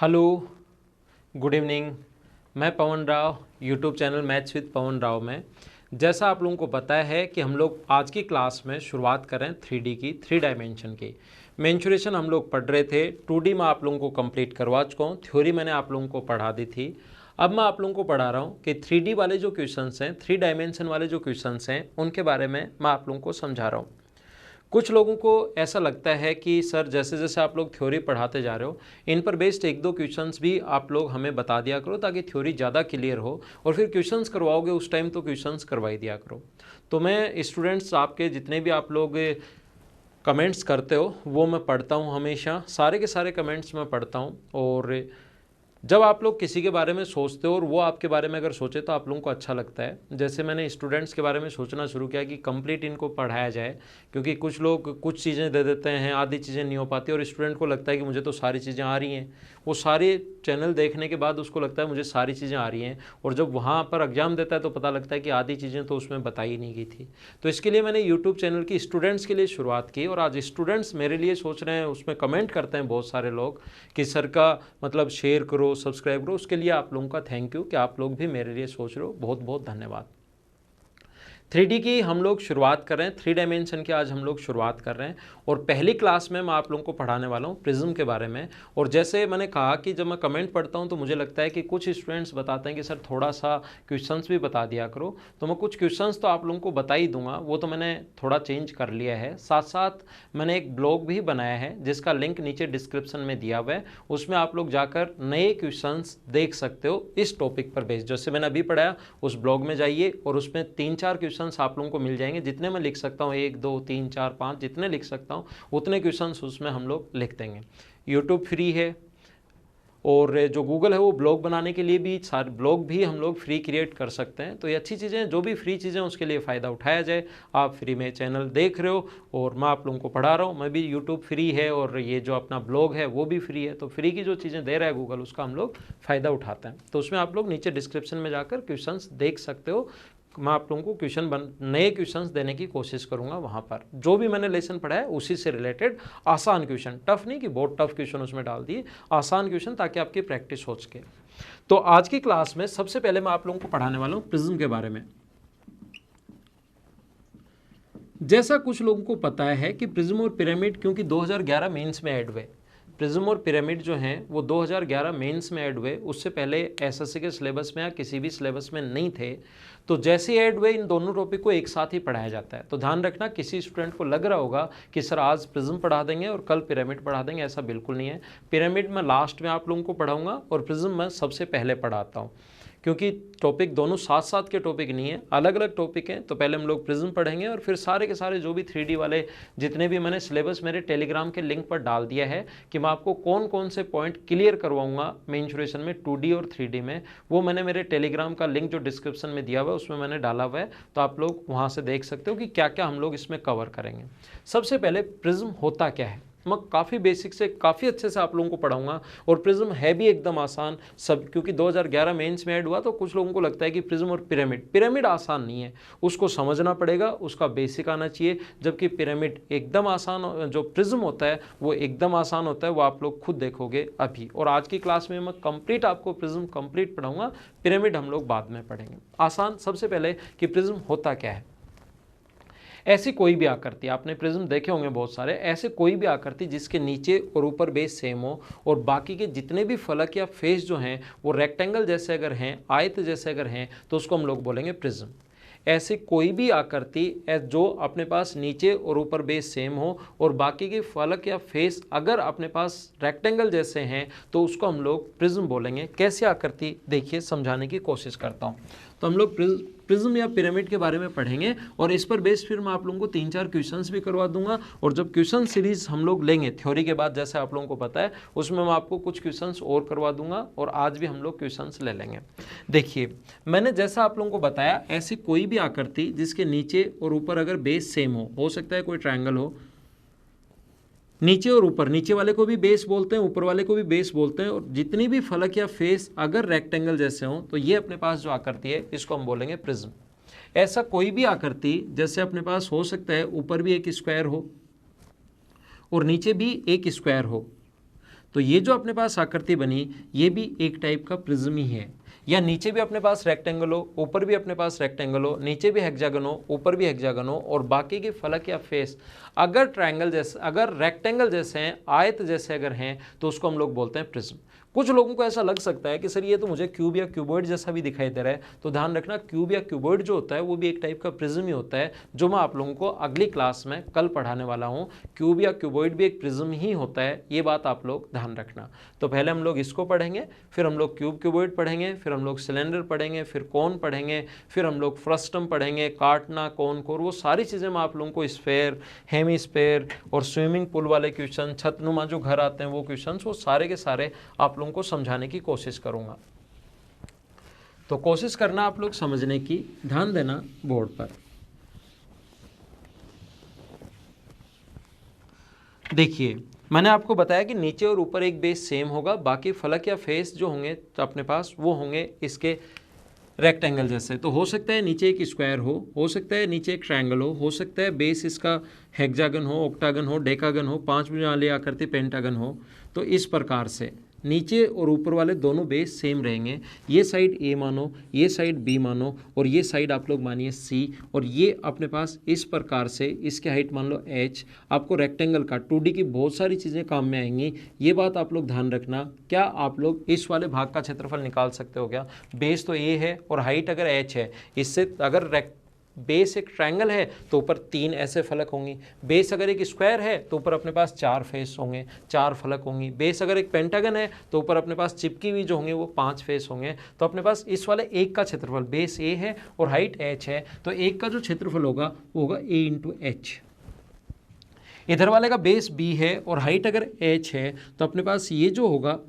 Hello, good evening. मैं Pavan Rao, YouTube channel maths with Pavan Rao में। जैसा आप लोगों को पता है कि हम लोग आज की क्लास में शुरुआत करें 3D की, 3 डायमेंशन की। मेंसुरेशन हम लोग पढ़ रहे थे, 2D में आप लोगों को कंप्लीट करवा चुका हूँ, थ्योरी मैंने आप लोगों को पढ़ा दी थी। अब मैं आप लोगों को पढ़ा रहा हूँ कि 3D वाले जो क्वेश्चंस हैं, 3 डायमेंशन वाले जो क्वेश्चंस हैं, उनके बारे में मैं आप लोगों को समझा रहा हूँ। कुछ लोगों को ऐसा लगता है कि सर जैसे जैसे आप लोग थ्योरी पढ़ाते जा रहे हो, इन पर बेस्ड एक दो क्वेश्चंस भी आप लोग हमें बता दिया करो ताकि थ्योरी ज़्यादा क्लियर हो, और फिर क्वेश्चंस करवाओगे उस टाइम तो क्वेश्चंस करवाई दिया करो। तो मैं स्टूडेंट्स आपके जितने भी आप लोग कमेंट्स करते हो वो मैं पढ़ता हूँ, हमेशा सारे के सारे कमेंट्स मैं पढ़ता हूँ। और जब आप लोग किसी के बारे में सोचते हो और वो आपके बारे में अगर सोचे तो आप लोगों को अच्छा लगता है। जैसे मैंने स्टूडेंट्स के बारे में सोचना शुरू किया कि कंप्लीट इनको पढ़ाया जाए, क्योंकि कुछ लोग कुछ चीज़ें दे देते हैं, आधी चीज़ें नहीं हो पाती, और स्टूडेंट को लगता है कि मुझे तो सारी चीज़ें आ रही हैं। वो सारे चैनल देखने के बाद उसको लगता है मुझे सारी चीज़ें आ रही हैं, और जब वहाँ पर एग्जाम देता है तो पता लगता है कि आधी चीज़ें तो उसमें बताई नहीं गई थी। तो इसके लिए मैंने यूट्यूब चैनल की स्टूडेंट्स के लिए शुरुआत की, और आज स्टूडेंट्स मेरे लिए सोच रहे हैं, उसमें कमेंट करते हैं बहुत सारे लोग कि सर का मतलब शेयर करो, सब्सक्राइब करो। उसके लिए आप लोगों का थैंक यू कि आप लोग भी मेरे लिए सोच रहे हो, बहुत बहुत धन्यवाद। 3D की हम लोग शुरुआत कर रहे हैं, 3 डायमेंशन की आज हम लोग शुरुआत कर रहे हैं। और पहली क्लास में मैं आप लोगों को पढ़ाने वाला हूँ प्रिज्म के बारे में। और जैसे मैंने कहा कि जब मैं कमेंट पढ़ता हूँ तो मुझे लगता है कि कुछ स्टूडेंट्स बताते हैं कि सर थोड़ा सा क्वेश्चंस भी बता दिया करो, तो मैं कुछ क्वेश्चंस तो आप लोगों को बता ही दूंगा। वो तो मैंने थोड़ा चेंज कर लिया है, साथ साथ मैंने एक ब्लॉग भी बनाया है जिसका लिंक नीचे डिस्क्रिप्शन में दिया हुआ है। उसमें आप लोग जाकर नए क्वेश्चंस देख सकते हो इस टॉपिक पर बेस्ड। जैसे मैंने अभी पढ़ाया उस ब्लॉग में जाइए और उसमें 3-4 क्वेश्चंस आप लोगों को मिल जाएंगे, जितने मैं लिख सकता हूँ, 1 2 3 4 5 जितने लिख सकता हूँ उतने क्वेश्चंस उसमें हम लोग लिख देंगे। यूट्यूब फ्री है, और जो गूगल है वो ब्लॉग बनाने के लिए भी सारे ब्लॉग भी हम लोग फ्री क्रिएट कर सकते हैं। तो ये अच्छी चीज़ें हैं, जो भी फ्री चीज़ें हैं उसके लिए फ़ायदा उठाया जाए। आप फ्री में चैनल देख रहे हो और मैं आप लोगों को पढ़ा रहा हूँ, मैं भी यूट्यूब फ्री है और ये जो अपना ब्लॉग है वो भी फ्री है। तो फ्री की जो चीज़ें दे रहा है गूगल उसका हम लोग फ़ायदा उठाते हैं। तो उसमें आप लोग नीचे डिस्क्रिप्शन में जाकर क्वेश्चंस देख सकते हो। मैं आप लोगों को नए क्वेश्चंस देने की कोशिश करूंगा। वहां पर जो भी मैंने लेसन पढ़ा है उसी से रिलेटेड आसान क्वेश्चन, टफ नहीं कि बहुत टफ क्वेश्चन उसमें डाल दिए, आसान क्वेश्चन ताकि आपकी प्रैक्टिस हो सके। तो आज की क्लास में सबसे पहले मैं आप लोगों को पढ़ाने वाला हूं प्रिज्म के बारे में। जैसा कुछ लोगों को पता है कि प्रिज्म और पिरामिड क्योंकि 2011 मेंस में ऐड हुए, प्रिज्म और पिरामिड जो हैं वो 2011 मेंस में ऐड हुए, उससे पहले एसएससी के सिलेबस में या किसी भी सिलेबस में नहीं थे। तो जैसे ही ऐड हुए इन दोनों टॉपिक को एक साथ ही पढ़ाया जाता है। तो ध्यान रखना, किसी स्टूडेंट को लग रहा होगा कि सर आज प्रिज्म पढ़ा देंगे और कल पिरामिड पढ़ा देंगे, ऐसा बिल्कुल नहीं है। पिरामिड मैं लास्ट में आप लोगों को पढ़ाऊंगा और प्रिज्म मैं सबसे पहले पढ़ाता हूँ, क्योंकि टॉपिक दोनों साथ साथ के टॉपिक नहीं है, अलग अलग टॉपिक हैं। तो पहले हम लोग प्रिज्म पढ़ेंगे और फिर सारे के सारे जो भी 3D वाले जितने भी मैंने सिलेबस मेरे टेलीग्राम के लिंक पर डाल दिया है कि मैं आपको कौन कौन से पॉइंट क्लियर करवाऊंगा मेंसुरेशन में 2D और 3D में, वो मैंने मेरे टेलीग्राम का लिंक जो डिस्क्रिप्शन में दिया हुआ है उसमें मैंने डाला हुआ है। तो आप लोग वहाँ से देख सकते हो कि क्या क्या हम लोग इसमें कवर करेंगे। सबसे पहले प्रिज्म होता क्या है, मैं काफ़ी बेसिक से काफ़ी अच्छे से आप लोगों को पढ़ाऊंगा। और प्रिज्म है भी एकदम आसान सब, क्योंकि 2011 मेंस में ऐड हुआ तो कुछ लोगों को लगता है कि प्रिज्म और पिरामिड आसान नहीं है, उसको समझना पड़ेगा, उसका बेसिक आना चाहिए। जबकि पिरामिड एकदम आसान, जो प्रिज्म होता है वो एकदम आसान होता है, वो आप लोग खुद देखोगे अभी। और आज की क्लास में मैं कंप्लीट आपको प्रिज्म कंप्लीट पढ़ाऊंगा, पिरामिड हम लोग बाद में पढ़ेंगे। आसान सबसे पहले कि प्रिज्म होता क्या है। ऐसी कोई भी आकृति, आपने प्रिज्म देखे होंगे बहुत सारे, ऐसे कोई भी आकृति जिसके नीचे और ऊपर बेस सेम हो और बाकी के जितने भी फलक या फेस जो हैं वो रेक्टेंगल जैसे अगर हैं, आयत जैसे अगर हैं, तो उसको हम लोग बोलेंगे प्रिज्म। ऐसे कोई भी आकृति जो अपने पास नीचे और ऊपर बेस सेम हो और बाकी के फलक या फेस अगर अपने पास रेक्टेंगल जैसे हैं तो उसको हम लोग प्रिज्म बोलेंगे। कैसी आकृति, देखिए समझाने की कोशिश करता हूँ। तो हम लोग प्रिज्म या पिरामिड के बारे में पढ़ेंगे और इस पर बेस फिर मैं आप लोगों को 3-4 क्वेश्चंस भी करवा दूंगा। और जब क्वेश्चन सीरीज हम लोग लेंगे थ्योरी के बाद, जैसे आप लोगों को पता है, उसमें मैं आपको कुछ क्वेश्चंस और करवा दूंगा और आज भी हम लोग क्वेश्चंस ले लेंगे। देखिए मैंने जैसा आप लोगों को बताया, ऐसी कोई भी आकृति जिसके नीचे और ऊपर अगर बेस सेम हो सकता है कोई ट्रायंगल हो, नीचे और ऊपर, नीचे वाले को भी बेस बोलते हैं, ऊपर वाले को भी बेस बोलते हैं, और जितनी भी फलक या फेस अगर रेक्टेंगल जैसे हों तो ये अपने पास जो आकृति है इसको हम बोलेंगे प्रिज्म। ऐसा कोई भी आकृति जैसे अपने पास हो सकता है ऊपर भी एक स्क्वायर हो और नीचे भी एक स्क्वायर हो, तो ये जो अपने पास आकृति बनी ये भी एक टाइप का प्रिज्म ही है। या नीचे भी अपने पास रेक्टेंगल हो, ऊपर भी अपने पास रेक्टेंगल हो, नीचे भी हेक्सागन हो, ऊपर भी हेक्सागन हो, और बाकी के फलक या फेस अगर ट्रायंगल जैसे, अगर रेक्टेंगल जैसे हैं, आयत जैसे अगर हैं, तो उसको हम लोग बोलते हैं प्रिज्म। कुछ लोगों को ऐसा लग सकता है कि सर ये तो मुझे क्यूब या क्यूबॉइड जैसा भी दिखाई दे रहा है, तो ध्यान रखना क्यूब या क्यूबॉइड जो होता है वो भी एक टाइप का प्रिज्म ही होता है, जो मैं आप लोगों को अगली क्लास में कल पढ़ाने वाला हूँ। क्यूब या क्यूबॉइड भी एक प्रिज्म ही होता है, ये बात आप लोग ध्यान रखना। तो पहले हम लोग इसको पढ़ेंगे, फिर हम लोग क्यूब क्यूबॉइड पढ़ेंगे, फिर हम लोग सिलेंडर पढ़ेंगे, फिर कोन पढ़ेंगे, फिर हम लोग फ्रस्टम पढ़ेंगे, काटना, कोन, कोर, वो सारी चीज़ें मैं आप लोगों को स्फेयर, हेमीस्फेयर और स्विमिंग पूल वाले क्वेश्चन, छतनुमा जो घर आते हैं वो क्वेश्चन, वो सारे के सारे आप लोगों को समझाने की कोशिश करूंगा। तो कोशिश करना आप लोग समझने की, ध्यान देना बोर्ड पर। देखिए मैंने आपको बताया कि नीचे और ऊपर एक बेस सेम होगा, बाकी फलक या फेस जो होंगे तो अपने पास वो होंगे इसके रेक्टेंगल जैसे। तो हो सकता है नीचे एक स्क्वायर हो सकता है नीचे एक ट्रायंगल हो सकता है बेस इसका हेक्सागन हो, ऑक्टागन हो, डेकागन हो, 5 भुजा वाली आकृति पेंटागन हो। तो इस प्रकार से नीचे और ऊपर वाले दोनों बेस सेम रहेंगे। ये साइड ए मानो, ये साइड बी मानो, और ये साइड आप लोग मानिए सी, और ये अपने पास इस प्रकार से इसकी हाइट मान लो h। आपको रेक्टेंगल का 2D की बहुत सारी चीज़ें काम में आएंगी, ये बात आप लोग ध्यान रखना। क्या आप लोग इस वाले भाग का क्षेत्रफल निकाल सकते हो क्या? बेस तो ए है और हाइट अगर h है, इससे अगर बेस एक ट्रायंगल है तो ऊपर 3 ऐसे फलक होंगी। बेस अगर एक स्क्वायर है तो ऊपर अपने पास 4 फेस होंगे, 4 फलक होंगी। बेस अगर एक पेंटागन है तो ऊपर अपने पास चिपकी हुई जो होंगे वो 5 फेस होंगे। तो अपने पास इस वाले एक का क्षेत्रफल, बेस ए है और हाइट h है, तो एक का जो क्षेत्रफल होगा वो होगा a इंटू एच। इधर वाले का बेस b है और हाइट अगर h है तो अपने पास ये जो होगा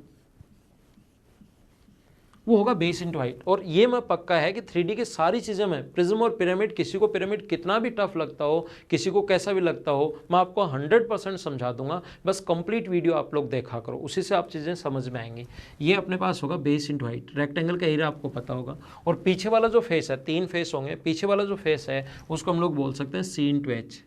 वो होगा बेस इंटू हाइट। और ये मैं पक्का है कि 3D की सारी चीज़ें में प्रिज्म और पिरामिड, किसी को पिरामिड कितना भी टफ लगता हो, किसी को कैसा भी लगता हो, मैं आपको 100% समझा दूंगा। बस कंप्लीट वीडियो आप लोग देखा करो, उसी से आप चीज़ें समझ में आएंगी। ये अपने पास होगा बेस इंटू हाइट। रेक्टेंगल का एरिया आपको पता होगा। और पीछे वाला जो फेस है, 3 फेस होंगे, पीछे वाला जो फेस है उसको हम लोग बोल सकते हैं सी इंटू एच।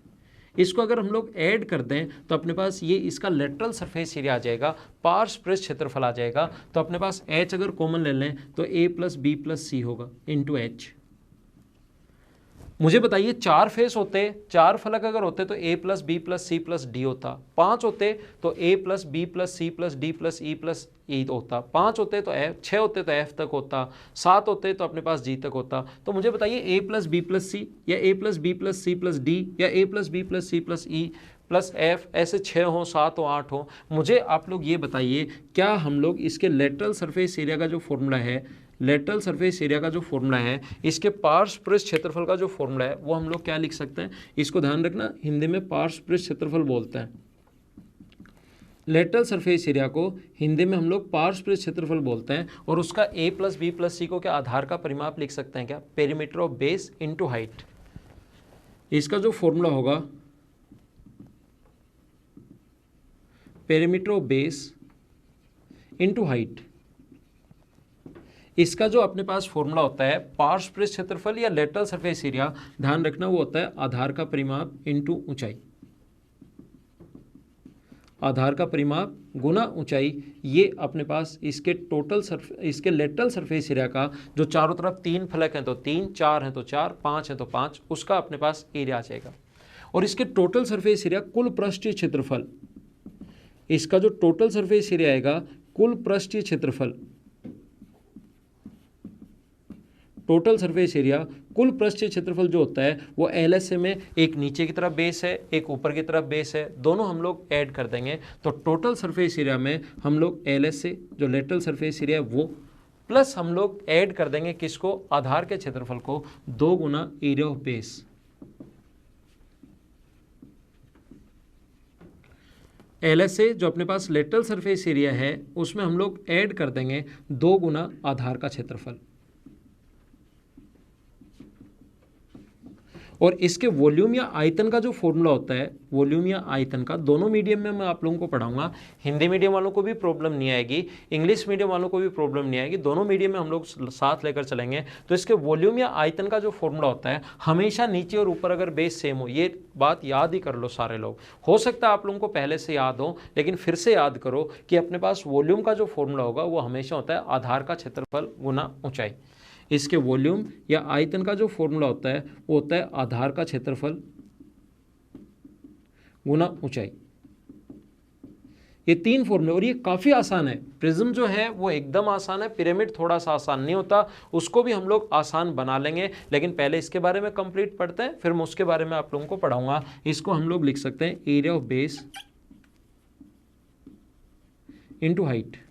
इसको अगर हम लोग ऐड कर दें तो अपने पास ये इसका लेटरल सरफेस एरिया आ जाएगा, पार्श्व पृष्ठ क्षेत्रफल आ जाएगा। तो अपने पास h अगर कॉमन ले लें तो a प्लस बी प्लस सी होगा इंटू एच। मुझे बताइए 4 फेस होते, 4 फलक अगर होते तो a plus B plus C plus d होता। 5 होते तो a plus B plus C plus d plus e होता। 5 होते तो f, 6 होते तो f तक होता, 7 होते तो अपने पास g तक होता। तो मुझे बताइए a plus B plus C या a plus B plus C plus D या a plus B plus C plus E plus F, ऐसे 6 हो, 7 हो, 8 हो। मुझे आप लोग ये बताइए क्या हम लोग इसके लेटरल सरफेस एरिया का जो फॉर्मूला है, लेटरल सरफेस एरिया का जो फॉर्मूला है, इसके पार्श्व पृष्ठ क्षेत्रफल का जो फॉर्मूला है, वो हम लोग क्या लिख सकते हैं? इसको ध्यान रखना, हिंदी में पार्श्व पृष्ठ क्षेत्रफल बोलते हैं। लेटरल सरफेस एरिया को हिंदी में हम लोग पार्श्व पृष्ठ क्षेत्रफल बोलते हैं। और उसका a प्लस बी प्लस सी को क्या आधार का परिमाप लिख सकते हैं क्या? Perimeter of base into height. इसका जो फॉर्मूला होगा perimeter of base into height, इसका जो अपने पास फॉर्मूला होता है पार्श्व पृष्ठ क्षेत्रफल या लेटरल सरफेस एरिया, ध्यान रखना वो होता है आधार का परिमाप इंटू ऊंचाई। आधार का परिमाप गुना ऊंचाई। ये अपने पास इसके इसके लेटरल सरफेस एरिया का जो चारों तरफ 3 फलक हैं तो 3, 4 हैं तो 4, 5 हैं तो 5, उसका अपने पास एरिया आ जाएगा। और इसके टोटल सरफेस एरिया कुल पृष्ठीय क्षेत्रफल, इसका जो टोटल सरफेस एरिया आएगा कुल पृष्ठीय क्षेत्रफल, टोटल सरफेस एरिया कुल पृष्ठीय क्षेत्रफल जो होता है वो LSA में एक नीचे की तरफ बेस है, एक ऊपर की तरफ बेस है, दोनों हम लोग ऐड कर देंगे। तो टोटल सरफेस एरिया में हम लोग LSA जो लेटरल सरफेस एरिया है वो प्लस हम लोग ऐड कर देंगे किसको? आधार के क्षेत्रफल को, 2 गुना एरिया ऑफ बेस। LSA जो अपने पास लेटरल सरफेस एरिया है उसमें हम लोग ऐड कर देंगे 2 गुना आधार का क्षेत्रफल। और इसके वॉल्यूम या आयतन का जो फॉर्मूला होता है, वॉल्यूम या आयतन का, दोनों मीडियम में मैं आप लोगों को पढ़ाऊंगा। हिंदी मीडियम वालों को भी प्रॉब्लम नहीं आएगी, इंग्लिश मीडियम वालों को भी प्रॉब्लम नहीं आएगी, दोनों मीडियम में हम लोग साथ लेकर चलेंगे। तो इसके वॉल्यूम या आयतन का जो फॉर्मूला होता है, हमेशा नीचे और ऊपर अगर बेस सेम हो, ये बात याद ही कर लो सारे लोग। हो सकता है आप लोगों को पहले से याद हो, लेकिन फिर से याद करो कि अपने पास वॉल्यूम का जो फॉर्मूला होगा वो हमेशा होता है आधार का क्षेत्रफल गुना ऊंचाई। इसके वॉल्यूम या आयतन का जो फॉर्मूला होता है वो होता है आधार का क्षेत्रफल गुना ऊंचाई। ये 3 फॉर्मूले, और ये काफ़ी आसान है। प्रिज्म जो है वो एकदम आसान है, पिरामिड थोड़ा सा आसान नहीं होता, उसको भी हम लोग आसान बना लेंगे। लेकिन पहले इसके बारे में कंप्लीट पढ़ते हैं, फिर मैं उसके बारे में आप लोगों को पढ़ाऊंगा। इसको हम लोग लिख सकते हैं area of base into height.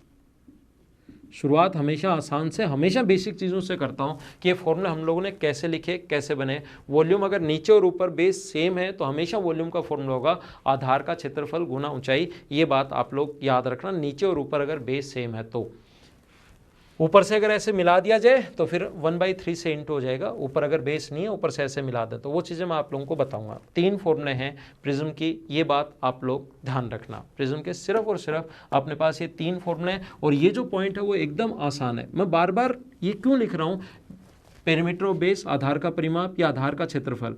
शुरुआत हमेशा आसान से, हमेशा बेसिक चीज़ों से करता हूँ कि ये फॉर्मूले हम लोगों ने कैसे लिखे, कैसे बने। वॉल्यूम अगर नीचे और ऊपर बेस सेम है तो हमेशा वॉल्यूम का फॉर्मूला होगा आधार का क्षेत्रफल गुना ऊंचाई। ये बात आप लोग याद रखना, नीचे और ऊपर अगर बेस सेम है तो। ऊपर से अगर ऐसे मिला दिया जाए तो फिर 1/3 से इंटू हो जाएगा, ऊपर अगर बेस नहीं है ऊपर से ऐसे मिला दे तो वो चीज़ें मैं आप लोगों को बताऊंगा। 3 फॉर्मूले हैं प्रिज्म की, ये बात आप लोग ध्यान रखना। प्रिज्म के सिर्फ और सिर्फ अपने पास ये 3 फॉर्मूले हैं, और ये जो पॉइंट है वो एकदम आसान है। मैं बार बार ये क्यों लिख रहा हूँ, पेरीमीटर ऑफ बेस, आधार का परिमाप या आधार का क्षेत्रफल,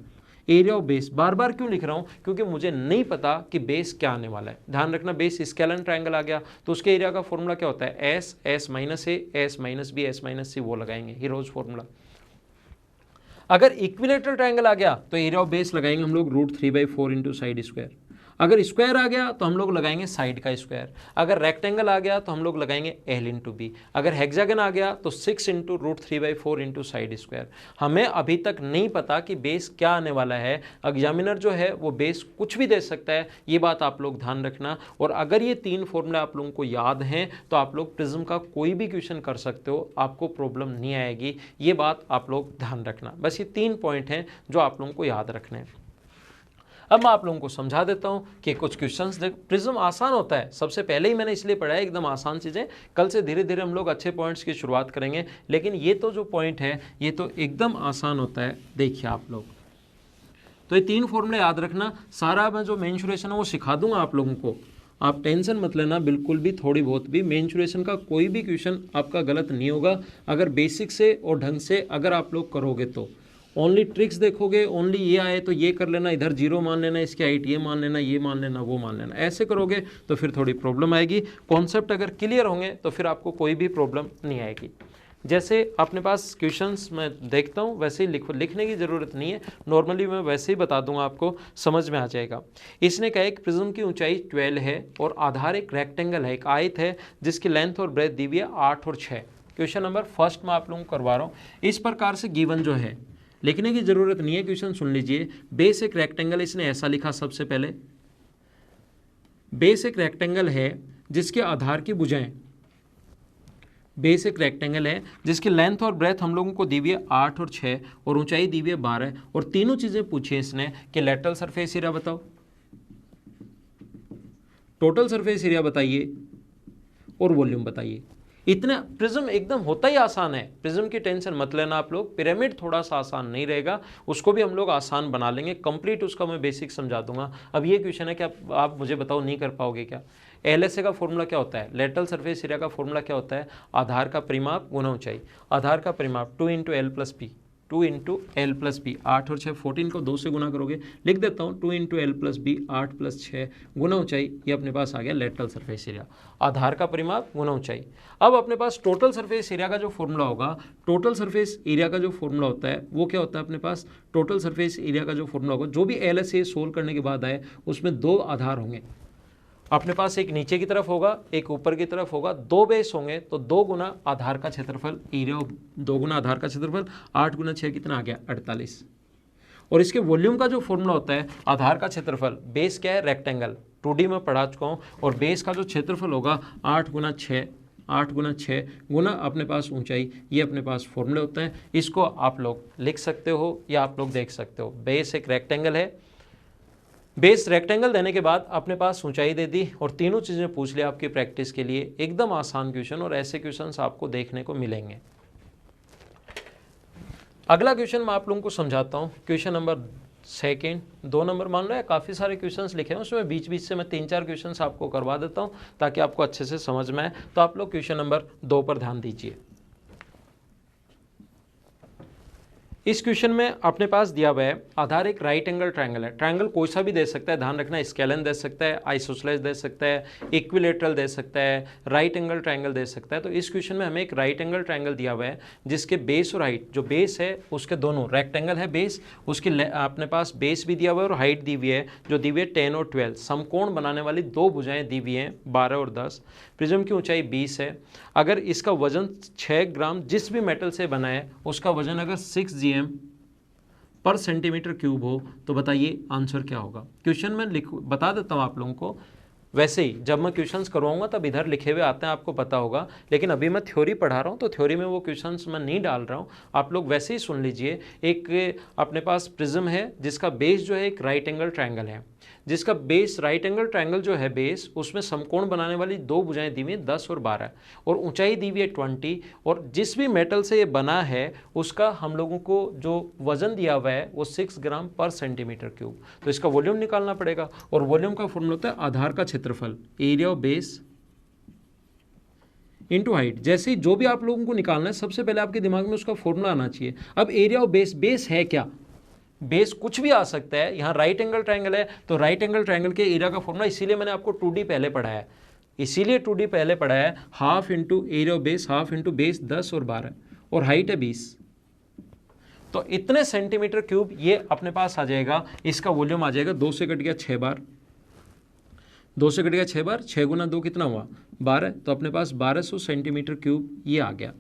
एरिया ऑफ बेस, बार बार क्यों लिख रहा हूं, क्योंकि मुझे नहीं पता कि बेस क्या आने वाला है। ध्यान रखना, बेस स्केलन ट्रायंगल आ गया तो उसके एरिया का फॉर्मूला क्या होता है, s, s minus a, s minus b, s minus c, वो लगाएंगे हीरोज फॉर्मूला। अगर इक्विलेटरल ट्रायंगल आ गया तो एरिया ऑफ बेस लगाएंगे हम लोग √3/4 इंटू साइड स्क्वायर। अगर स्क्वायर आ गया तो हम लोग लगाएंगे साइड का स्क्वायर। अगर रेक्टेंगल आ गया तो हम लोग लगाएंगे L इंटू बी। अगर हेक्सागन आ गया तो 6 इंटू √3/4 इंटू साइड स्क्वायर। हमें अभी तक नहीं पता कि बेस क्या आने वाला है। एग्जामिनर जो है वो बेस कुछ भी दे सकता है, ये बात आप लोग ध्यान रखना। और अगर ये 3 फॉर्मूले आप लोगों को याद हैं तो आप लोग प्रिज्म का कोई भी क्वेश्चन कर सकते हो, आपको प्रॉब्लम नहीं आएगी। ये बात आप लोग ध्यान रखना। बस ये 3 पॉइंट हैं जो आप लोगों को याद रखने हैं। अब मैं आप लोगों को समझा देता हूं कि कुछ क्वेश्चंस देख, प्रिज्म आसान होता है, सबसे पहले ही मैंने इसलिए पढ़ा है एकदम आसान चीज़ें। कल से धीरे धीरे हम लोग अच्छे पॉइंट्स की शुरुआत करेंगे, लेकिन ये तो जो पॉइंट है ये तो एकदम आसान होता है। देखिए आप लोग, तो ये 3 फॉर्मूले याद रखना। सारा मैं जो मेंसुरेशन है वो सिखा दूंगा आप लोगों को, आप टेंशन मत लेना बिल्कुल भी, थोड़ी बहुत भी। मेंसुरेशन का कोई भी क्वेश्चन आपका गलत नहीं होगा अगर बेसिक से और ढंग से अगर आप लोग करोगे तो। ओनली ट्रिक्स देखोगे, ओनली ये आए तो ये कर लेना, इधर 0 मान लेना, इसकी हाइट ये मान लेना, ये मान लेना, वो मान लेना, ऐसे करोगे तो फिर थोड़ी प्रॉब्लम आएगी। कॉन्सेप्ट अगर क्लियर होंगे तो फिर आपको कोई भी प्रॉब्लम नहीं आएगी। जैसे अपने पास क्वेश्चंस मैं देखता हूँ वैसे ही लिखने की ज़रूरत नहीं है, नॉर्मली मैं वैसे ही बता दूंगा, आपको समझ में आ जाएगा। इसने कहा एक प्रिज्म की ऊंचाई 12 है और आधार एक रेक्टेंगल है, एक आयत है जिसकी लेंथ और ब्रेथ दी हुई है 8 और 6। क्वेश्चन नंबर फर्स्ट में आप लोगों को करवा रहा हूँ। इस प्रकार से गिवन जो है, लिखने की जरूरत नहीं है, क्वेश्चन सुन लीजिए। बेस एक रेक्टेंगल, इसने ऐसा लिखा सबसे पहले, बेस एक रेक्टेंगल है जिसके आधार की भुजाएं, बेस एक रेक्टेंगल है जिसकी लेंथ और ब्रेथ हम लोगों को दी हुई है 8 और 6 और ऊंचाई दी हुई है 12, और तीनों चीजें पूछी इसने कि लेटरल सरफेस एरिया बताओ, टोटल सरफेस एरिया बताइए और वॉल्यूम बताइए। इतने प्रिज्म एकदम होता ही आसान है, प्रिज्म की टेंशन मत लेना आप लोग। पिरामिड थोड़ा सा आसान नहीं रहेगा, उसको भी हम लोग आसान बना लेंगे, कंप्लीट उसका मैं बेसिक समझा दूंगा। अब ये क्वेश्चन है कि आप मुझे बताओ नहीं कर पाओगे क्या। LSA का फॉर्मूला क्या होता है, लेटरल सरफेस एरिया का फॉर्मूला क्या होता है, आधार का परिमाप गुना ऊंचाई। आधार का परिमाप 2 into L plus B, 2 into L plus B, 8 और 6 14 को 2 से गुना करोगे, लिख देता हूँ 2 into L plus B, 8 plus 6 गुना ऊंचाई। ये अपने पास आ गया लेटरल सरफेस एरिया, आधार का परिमाप गुना ऊंचाई। अब अपने पास टोटल सरफेस एरिया का जो फॉर्मूला होगा, टोटल सरफेस एरिया का जो फॉर्मूला होता है वो क्या होता है अपने पास, टोटल सरफेस एरिया का जो फॉर्मूला होगा, जो भी LSA सोल्व करने के बाद आए उसमें 2 आधार होंगे अपने पास, एक नीचे की तरफ होगा एक ऊपर की तरफ होगा, 2 बेस होंगे तो 2 गुना आधार का क्षेत्रफल, एरिया 2 गुना आधार का क्षेत्रफल, 8 गुना 6 कितना आ गया 48। और इसके वॉल्यूम का जो फॉर्मूला होता है, आधार का क्षेत्रफल, बेस क्या है रेक्टेंगल, 2D में पढ़ा चुका हूँ, और बेस का जो क्षेत्रफल होगा 8 गुना 6, 8 गुना 6 गुना अपने पास ऊंचाई, ये अपने पास फॉर्मूले होते हैं। इसको आप लोग लिख सकते हो या आप लोग देख सकते हो। बेस एक रेक्टेंगल है, बेस रेक्टेंगल देने के बाद अपने पास ऊंचाई दे दी और तीनों चीज़ें पूछ लिया आपकी प्रैक्टिस के लिए। एकदम आसान क्वेश्चन, और ऐसे क्वेश्चंस आपको देखने को मिलेंगे। अगला क्वेश्चन मैं आप लोगों को समझाता हूं, क्वेश्चन नंबर सेकेंड 2 नंबर मान लो, काफ़ी सारे क्वेश्चंस लिखे हैं, उसमें बीच बीच से मैं 3-4 क्वेश्चंस आपको करवा देता हूँ ताकि आपको अच्छे से समझ में आए। तो आप लोग क्वेश्चन नंबर 2 पर ध्यान दीजिए। इस क्वेश्चन में अपने पास दिया हुआ है आधार एक राइट एंगल ट्रायंगल है। ट्रायंगल कोई सा भी दे सकता है, ध्यान रखना, स्केलन दे सकता है, आइसोसेलेस दे सकता है, इक्विलेटरल दे सकता है, राइट एंगल ट्रायंगल दे सकता है। तो इस क्वेश्चन में हमें एक राइट एंगल ट्रायंगल दिया हुआ है जिसके बेस और हाइट, जो बेस है उसके दोनों, रेक्टेंगल है बेस, उसकी अपने पास बेस भी दिया हुआ है और हाइट दी हुई है, जो दी हुई है 10 और 12। समकोण बनाने वाली 2 भुजाएं दी हुई हैं 12 और 10। प्रिज्म की ऊंचाई 20 है। अगर इसका वजन 6 ग्राम जिस भी मेटल से बना है उसका वजन अगर 6 GM पर सेंटीमीटर क्यूब हो तो बताइए आंसर क्या होगा। क्वेश्चन में बता देता हूँ आप लोगों को। वैसे ही जब मैं क्वेश्चंस करवाऊंगा तब इधर लिखे हुए आते हैं, आपको पता होगा, लेकिन अभी मैं थ्योरी पढ़ा रहा हूँ तो थ्योरी में वो क्वेश्चंस मैं नहीं डाल रहा हूँ, आप लोग वैसे ही सुन लीजिए। एक अपने पास प्रिज्म है जिसका बेस जो है एक राइट एंगल ट्रायंगल है, जिसका बेस राइट एंगल ट्रायंगल जो है बेस, उसमें समकोण बनाने वाली 2 भुजाएं दी हुई हैं 10 और 12 और ऊंचाई दी हुई है 20। और जिस भी मेटल से ये बना है उसका हम लोगों को जो वजन दिया हुआ है वो 6 ग्राम पर सेंटीमीटर क्यूब। तो इसका वॉल्यूम निकालना पड़ेगा और वॉल्यूम का फॉर्मूला होता है आधार का क्षेत्रफल, area of base into height. जैसे ही जो भी आप लोगों को निकालना है सबसे पहले आपके दिमाग में उसका फॉर्मूला आना चाहिए। अब एरिया ऑफ बेस, बेस है क्या? बेस कुछ भी आ सकता है। यहाँ राइट एंगल ट्रायंगल है तो राइट एंगल ट्रायंगल के एरिया का फॉर्मूला, इसीलिए मैंने आपको 2D पहले पढ़ाया है, इसीलिए 2D पहले पढ़ाया है। Half into area of base, half into base 10 और 12 और हाइट है 20, तो इतने सेंटीमीटर क्यूब ये अपने पास आ जाएगा। इसका वॉल्यूम आ जाएगा 2 से कट गया 6 बार, 2 से कट गया 6 बार, 6 गुना 2 कितना हुआ 12, तो अपने पास 1200 सेंटीमीटर क्यूब ये आ गया।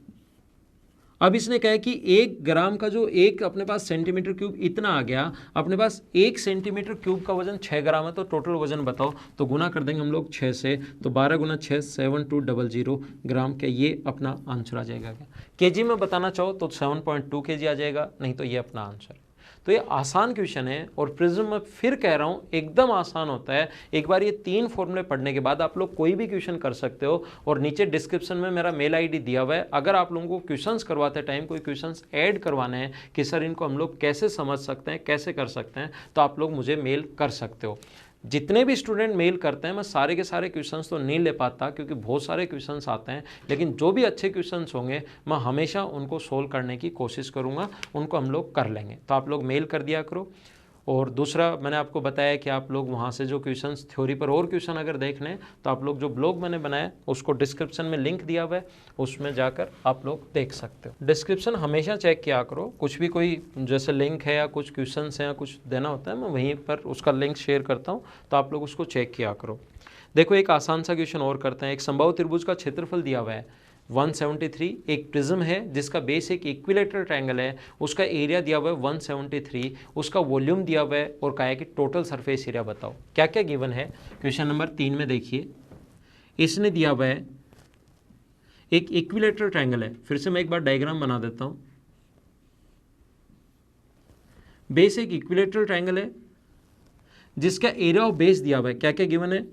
अब इसने कहा कि 1 ग्राम का जो एक अपने पास सेंटीमीटर क्यूब इतना आ गया, अपने पास 1 सेंटीमीटर क्यूब का वजन 6 ग्राम है, तो टोटल वजन बताओ। तो गुना कर देंगे हम लोग 6 से, तो 12 गुना 6 7200 ग्राम के, ये अपना आंसर आ जाएगा। क्या केजी में बताना चाहो तो 7.2 kg आ जाएगा, नहीं तो ये अपना आंसर। तो ये आसान क्वेश्चन है और प्रिज्म में फिर कह रहा हूँ एकदम आसान होता है। एक बार ये 3 फॉर्मूले पढ़ने के बाद आप लोग कोई भी क्वेश्चन कर सकते हो और नीचे डिस्क्रिप्शन में मेरा मेल आईडी दिया हुआ है। अगर आप लोगों को क्वेश्चंस करवाते टाइम कोई क्वेश्चंस ऐड करवाने हैं कि सर इनको हम लोग कैसे समझ सकते हैं, कैसे कर सकते हैं, तो आप लोग मुझे मेल कर सकते हो। जितने भी स्टूडेंट मेल करते हैं मैं सारे के सारे क्वेश्चंस तो नहीं ले पाता क्योंकि बहुत सारे क्वेश्चंस आते हैं, लेकिन जो भी अच्छे क्वेश्चंस होंगे मैं हमेशा उनको सोल्व करने की कोशिश करूंगा, उनको हम लोग कर लेंगे। तो आप लोग मेल कर दिया करो। और दूसरा मैंने आपको बताया कि आप लोग वहाँ से जो क्वेश्चंस थ्योरी पर और क्वेश्चन अगर देखने हैं तो आप लोग जो ब्लॉग मैंने बनाया उसको डिस्क्रिप्शन में लिंक दिया हुआ है, उसमें जाकर आप लोग देख सकते हो। डिस्क्रिप्शन हमेशा चेक किया करो, कुछ भी कोई जैसे लिंक है या कुछ क्वेश्चंस हैं या कुछ देना होता है मैं वहीं पर उसका लिंक शेयर करता हूँ, तो आप लोग उसको चेक किया करो। देखो एक आसान सा क्वेश्चन और करते हैं। एक समबाहु त्रिभुज का क्षेत्रफल दिया हुआ है 173, एक प्रिज्म है जिसका बेस एक इक्विलेटरल ट्रायंगल है, उसका एरिया दिया हुआ है 173, उसका वॉल्यूम दिया हुआ है और कहा है कि टोटल सरफेस एरिया बताओ। क्या क्या गिवन है क्वेश्चन नंबर 3 में देखिए, इसने दिया हुआ है एक इक्विलेटरल ट्रायंगल है। फिर से मैं एक बार डायग्राम बना देता हूं। बेस एक इक्विलेटरल ट्रायंगल है जिसका एरिया ऑफ बेस दिया हुआ है, क्या क्या गिवन है,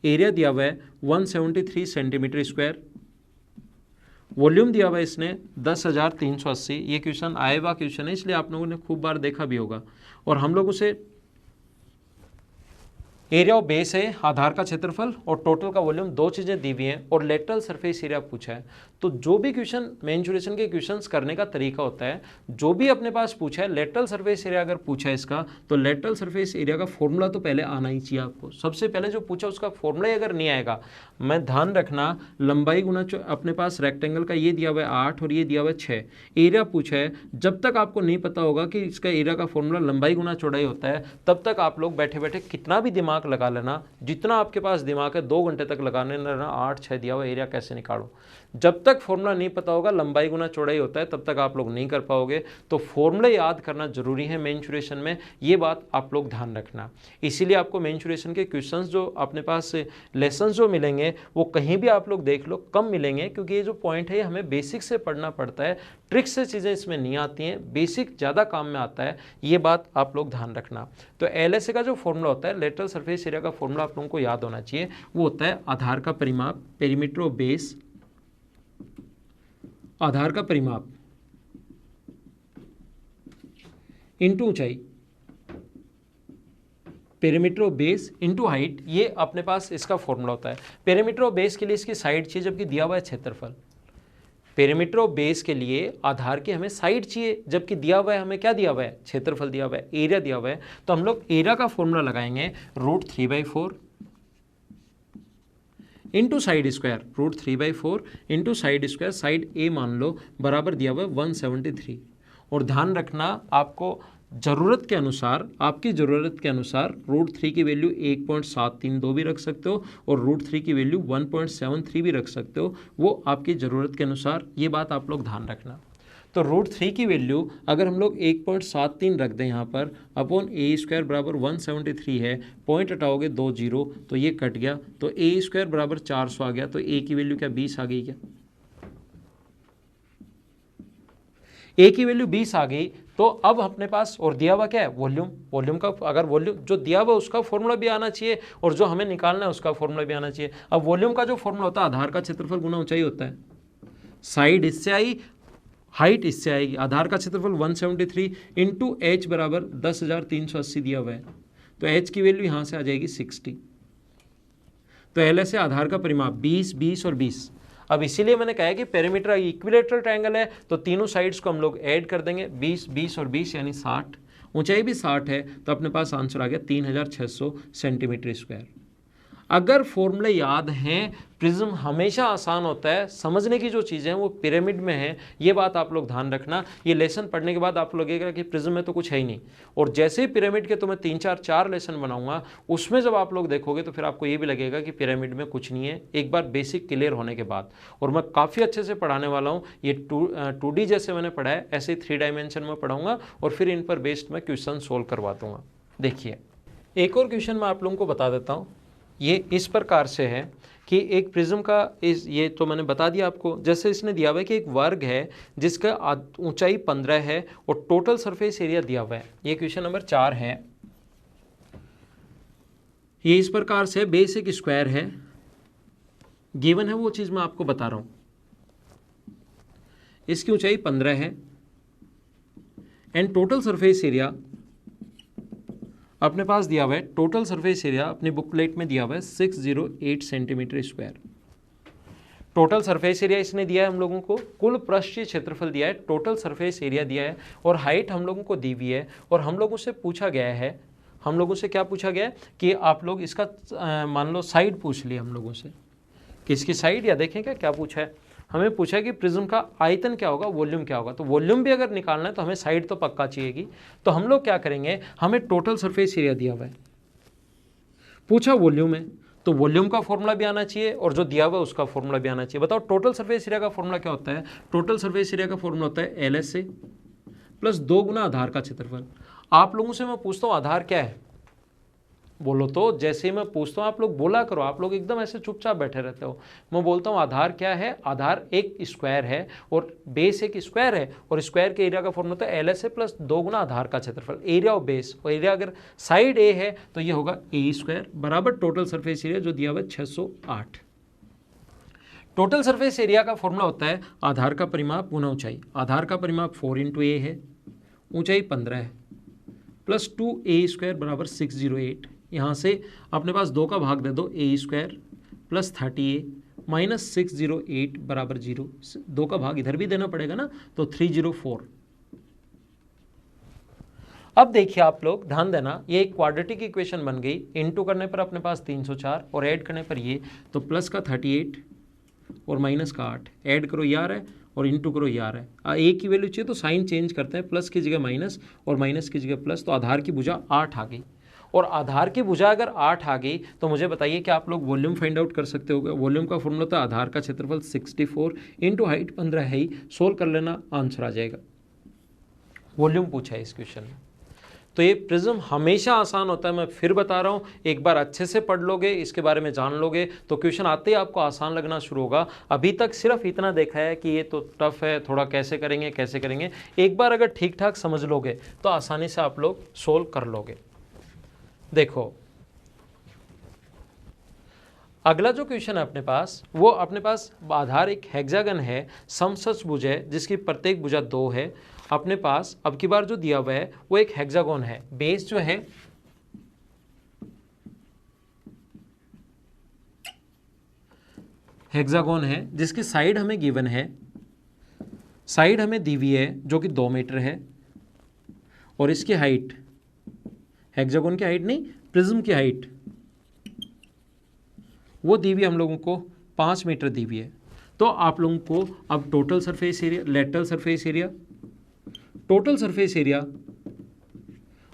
एरिया दिया हुआ है 173 सेंटीमीटर स्क्वायर, वॉल्यूम दिया हुआ है इसने 10,380। ये क्वेश्चन आए हुआ क्वेश्चन है इसलिए आप लोगों ने खूब बार देखा भी होगा। और हम लोग उसे एरिया ऑफ बेस है, आधार का क्षेत्रफल और टोटल का वॉल्यूम, 2 चीज़ें दी हुई हैं और लेटरल सरफेस एरिया पूछा है। तो जो भी क्वेश्चन मेंसुरेशन के क्वेश्चंस करने का तरीका होता है, जो भी अपने पास पूछा है लेटरल सरफेस एरिया अगर पूछा है इसका, तो लेटरल सरफेस एरिया का फॉर्मूला तो पहले आना ही चाहिए आपको। सबसे पहले जो पूछा उसका फॉर्मूला अगर नहीं आएगा, मैं ध्यान रखना लंबाई गुना अपने पास रेक्टेंगल का ये दिया हुआ है 8 और ये दिया हुआ है 6, एरिया पूछा है, जब तक आपको नहीं पता होगा कि इसका एरिया का फॉर्मूला लंबाई गुना चौड़ाई होता है तब तक आप लोग बैठे बैठे कितना भी दिमाग लगा लेना, जितना आपके पास दिमाग है 2 घंटे तक लगाने लेना, 8 6 दिया हुआ एरिया कैसे निकालो। जब तक फॉर्मूला नहीं पता होगा लंबाई गुना चौड़ाई होता है तब तक आप लोग नहीं कर पाओगे। तो फॉर्मूला याद करना जरूरी है मेंसुरेशन में, ये बात आप लोग ध्यान रखना। इसीलिए आपको मेंसुरेशन के क्वेश्चंस जो अपने पास लेसन जो मिलेंगे वो कहीं भी आप लोग देख लो कम मिलेंगे, क्योंकि ये जो पॉइंट है हमें बेसिक से पढ़ना पड़ता है, ट्रिक से चीज़ें इसमें नहीं आती हैं, बेसिक ज़्यादा काम में आता है, ये बात आप लोग ध्यान रखना। तो LSA का जो फॉर्मूला होता है, लेटरल सरफेस एरिया का फॉर्मूला आप लोगों को याद होना चाहिए, वो होता है आधार का परिमाप, पेरीमीटर ऑफ बेस, आधार का परिमाप इनटू ऊंचाई, perimeter of base into height, ये अपने पास इसका फॉर्मूला होता है। पेरीमीटर ऑफ बेस के लिए इसकी साइड चाहिए जबकि दिया हुआ है क्षेत्रफल। पेरीमीटर ऑफ बेस के लिए आधार की हमें साइड चाहिए जबकि दिया हुआ है हमें क्या दिया हुआ है, क्षेत्रफल दिया हुआ है, एरिया दिया हुआ है। तो हम लोग एरिया का फॉर्मूला लगाएंगे √3/4 into side square, √3/4 into side square, side a मान लो बराबर दिया हुआ है 173। और ध्यान रखना आपको ज़रूरत के अनुसार, आपकी ज़रूरत के अनुसार √3 की वैल्यू 1.732 भी रख सकते हो और √3 की वैल्यू 1.73 भी रख सकते हो, वो आपकी ज़रूरत के अनुसार, ये बात आप लोग ध्यान रखना। तो √3 की वैल्यू अगर हम लोग 1.73 रख दें यहाँ पर, अपॉन a² बराबर 173 है, पॉइंट हटाओगे 2 0 तो ये कट गया, तो a² बराबर 400 आ गया। तो a की वैल्यू क्या 20 आ गई क्या? a की वैल्यू 20 आ गई। तो अब अपने पास और दिया हुआ क्या है, वॉल्यूम। वॉल्यूम का अगर वॉल्यूम जो दिया हुआ उसका फॉर्मूला भी आना चाहिए और जो हमें निकालना है उसका फॉर्मूला भी आना चाहिए। अब वॉल्यूम का जो फॉर्मूला होता है आधार का क्षेत्रफल गुना ऊंचाई होता है। साइड इससे आई, हाइट इससे आएगी। आधार का क्षेत्रफल 173 इंटू एच बराबर 10,380 दिया हुआ है, तो एच की वैल्यू यहाँ से आ जाएगी 60। तो एल से आधार का परिमाप 20, 20 और 20। अब इसीलिए मैंने कहा है कि पेरीमीटर इक्विलेटरल ट्रायंगल है तो तीनों साइड्स को हम लोग ऐड कर देंगे, 20, 20 और 20 यानी 60। ऊंचाई भी 60 है तो अपने पास आंसर आ गया 3600 सेंटीमीटर स्क्वायर। अगर फॉर्मूले याद हैं, प्रिज्म हमेशा आसान होता है, समझने की जो चीज़ें हैं वो पिरामिड में है, ये बात आप लोग ध्यान रखना। ये लेसन पढ़ने के बाद आप लोग लगेगा कि प्रिज्म में तो कुछ है ही नहीं, और जैसे ही पिरामिड के तो मैं 3-4 लेसन बनाऊंगा, उसमें जब आप लोग देखोगे तो फिर आपको ये भी लगेगा कि पिरामिड में कुछ नहीं है, एक बार बेसिक क्लियर होने के बाद। और मैं काफ़ी अच्छे से पढ़ाने वाला हूँ, ये 2D जैसे मैंने पढ़ा है ऐसे ही 3 डायमेंशन में पढ़ाऊँगा और फिर इन पर बेस्ड मैं क्वेश्चन सोल्व करवा दूँगा। देखिए एक और क्वेश्चन मैं आप लोगों को बता देता हूँ। ये इस प्रकार से है कि एक प्रिज्म का ये तो मैंने बता दिया आपको। जैसे इसने दिया हुआ है कि एक वर्ग है जिसका ऊंचाई 15 है और टोटल सरफेस एरिया दिया हुआ है। ये क्वेश्चन नंबर 4 है। ये इस प्रकार से बेस एक स्क्वायर है, गिवन है वो चीज़ मैं आपको बता रहा हूँ। इसकी ऊंचाई 15 है एंड टोटल सरफेस एरिया अपने पास दिया हुआ है, टोटल सरफेस एरिया अपनी बुकलेट में दिया हुआ है 608 centimetre square. Total surface area इसने दिया है हम लोगों को, कुल पृष्ठीय क्षेत्रफल दिया है, टोटल सरफेस एरिया दिया है और हाइट हम लोगों को दी हुई है। और हम लोगों से पूछा गया है, हम लोगों से क्या पूछा गया है कि आप लोग इसका मान लो साइड पूछ लिया हम लोगों से, किसकी साइड, या देखें क्या पूछा है, हमें पूछा है कि प्रिज्म का आयतन क्या होगा, वॉल्यूम क्या होगा। तो वॉल्यूम भी अगर निकालना है तो हमें साइड तो पक्का चाहिएगी। तो हम लोग क्या करेंगे, हमें टोटल सरफेस एरिया दिया हुआ है, पूछा वॉल्यूम है, तो वॉल्यूम का फॉर्मूला भी आना चाहिए और जो दिया हुआ है उसका फॉर्मूला भी आना चाहिए। बताओ टोटल सरफेस एरिया का फॉर्मूला क्या होता है। टोटल सरफेस एरिया का फॉर्मूला होता है LSA प्लस 2 गुना आधार का क्षेत्रफल। आप लोगों से मैं पूछता हूँ आधार क्या है, बोलो तो। जैसे ही मैं पूछता हूँ आप लोग बोला करो, आप लोग एकदम ऐसे चुपचाप बैठे रहते हो। मैं बोलता हूँ आधार क्या है, आधार एक स्क्वायर है और बेस एक स्क्वायर है और स्क्वायर के एरिया का फॉर्मूला होता है LSA प्लस 2 गुना आधार का क्षेत्रफल, एरिया ऑफ बेस। और एरिया अगर साइड ए है तो ये होगा A² बराबर टोटल सरफेस एरिया जो दिया हुआ है 608। टोटल सरफेस एरिया का फॉर्मूला होता है आधार का परिमाप गुना ऊंचाई। आधार का परिमाप 4 × A है, ऊंचाई 15 है, प्लस 2A² बराबर 608। यहाँ से अपने पास 2 का भाग दे दो, A² प्लस 30A माइनस 608 बराबर 0। 2 का भाग इधर भी देना पड़ेगा ना, तो 304। अब देखिए आप लोग ध्यान देना, ये एक क्वाड्रेटिक इक्वेशन बन गई। इनटू करने पर अपने पास 304 और ऐड करने पर ये, तो प्लस का 38 और माइनस का 8, ऐड करो यार है और इनटू करो यार है। ए की वैल्यू चाहिए तो साइन चेंज करते हैं, प्लस की जगह माइनस और माइनस की जगह प्लस, तो आधार की भुजा 8 आ गई। और आधार की भुजा अगर 8 आ गई तो मुझे बताइए कि आप लोग वॉल्यूम फाइंड आउट कर सकते हो। वॉल्यूम का फॉर्मूला था आधार का क्षेत्रफल 64 इंटू हाइट 15 है ही, सोल्व कर लेना आंसर आ जाएगा। वॉल्यूम पूछा है इस क्वेश्चन में। तो ये प्रिज्म हमेशा आसान होता है, मैं फिर बता रहा हूँ, एक बार अच्छे से पढ़ लोगे, इसके बारे में जान लोगे तो क्वेश्चन आते ही आपको आसान लगना शुरू होगा। अभी तक सिर्फ इतना देखा है कि ये तो टफ है, थोड़ा कैसे करेंगे कैसे करेंगे, एक बार अगर ठीक ठाक समझ लोगे तो आसानी से आप लोग सोल्व कर लोगे। देखो अगला जो क्वेश्चन है अपने पास, वो अपने पास आधार एक हेक्सागन है, समषष्ठभुज है जिसकी प्रत्येक भुजा 2 है। अपने पास अब की बार जो दिया हुआ है वो एक हेक्सागोन है, बेस जो है हेक्सागोन है जिसकी साइड हमें गिवन है, साइड हमें दी हुई है जो कि 2 मीटर है, और इसकी हाइट, हेक्सागोन की हाइट नहीं, प्रिज्म की हाइट वो दी हुई हम लोगों को 5 मीटर दी हुई है। तो आप लोगों को अब total surface area, lateral surface area, total surface area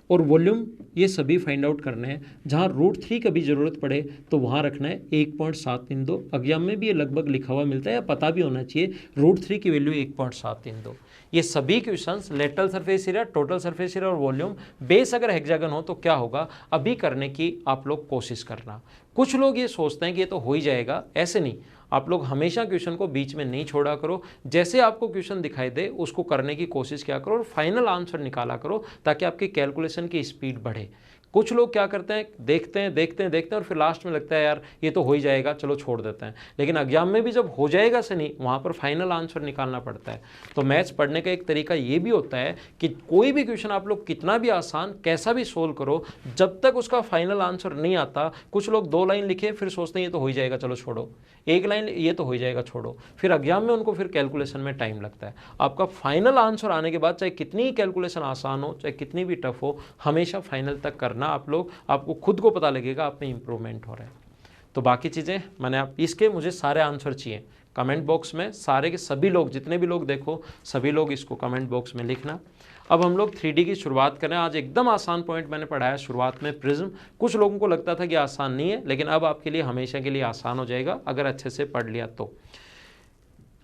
और वॉल्यूम ये सभी फाइंड आउट करने हैं। जहाँ √3 का भी ज़रूरत पड़े तो वहाँ रखना है 1.732। एग्जाम में भी ये लगभग लिखा हुआ मिलता है या पता भी होना चाहिए, √3 की वैल्यू 1.732। ये सभी questions lateral surface area, total surface area और वॉल्यूम बेस अगर हेक्सागन हो तो क्या होगा, अभी करने की आप लोग कोशिश करना। कुछ लोग ये सोचते हैं कि ये तो हो ही जाएगा, ऐसे नहीं। आप लोग हमेशा क्वेश्चन को बीच में नहीं छोड़ा करो, जैसे आपको क्वेश्चन दिखाई दे उसको करने की कोशिश किया करो और फाइनल आंसर निकाला करो ताकि आपकी कैलकुलेशन की स्पीड बढ़े। कुछ लोग क्या करते हैं, देखते हैं और फिर लास्ट में लगता है यार ये तो हो ही जाएगा, चलो छोड़ देते हैं। लेकिन एग्जाम में भी जब हो जाएगा से नहीं, वहाँ पर फाइनल आंसर निकालना पड़ता है। तो मैथ्स पढ़ने का एक तरीका ये भी होता है कि कोई भी क्वेश्चन आप लोग कितना भी आसान कैसा भी सोल्व करो, जब तक उसका फाइनल आंसर नहीं आता, कुछ लोग 2 लाइन लिखे फिर सोचते हैं ये तो हो ही जाएगा चलो छोड़ो, 1 लाइन ये तो हो ही जाएगा छोड़ो, फिर एग्जाम में उनको फिर कैलकुलेशन में टाइम लगता है। आपका फाइनल आंसर आने के बाद चाहे कितनी ही कैलकुलेशन आसान हो, चाहे कितनी भी टफ हो, हमेशा फाइनल तक करना आप लोग, आपको खुद को पता लगेगा आप में इंप्रूवमेंट हो रहा है। तो बाकी चीज़ें मैंने आप इसके मुझे सारे आंसर चाहिए कमेंट बॉक्स में, सारे के सभी लोग, जितने भी लोग देखो सभी लोग इसको कमेंट बॉक्स में लिखना। अब हम लोग 3D की शुरुआत करें। आज एकदम आसान पॉइंट मैंने पढ़ाया शुरुआत में, प्रिज्म। कुछ लोगों को लगता था कि आसान नहीं है, लेकिन अब आपके लिए हमेशा के लिए आसान हो जाएगा अगर अच्छे से पढ़ लिया तो।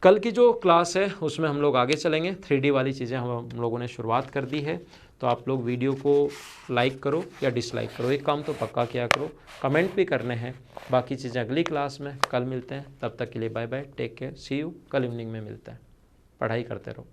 कल की जो क्लास है उसमें हम लोग आगे चलेंगे, 3D वाली चीज़ें हम लोगों ने शुरुआत कर दी है। तो आप लोग वीडियो को लाइक करो या डिसलाइक करो, एक काम तो पक्का किया करो, कमेंट भी करने हैं। बाकी चीज़ें अगली क्लास में कल मिलते हैं, तब तक के लिए bye bye, take care, see you. कल इवनिंग में मिलते हैं, पढ़ाई करते रहो।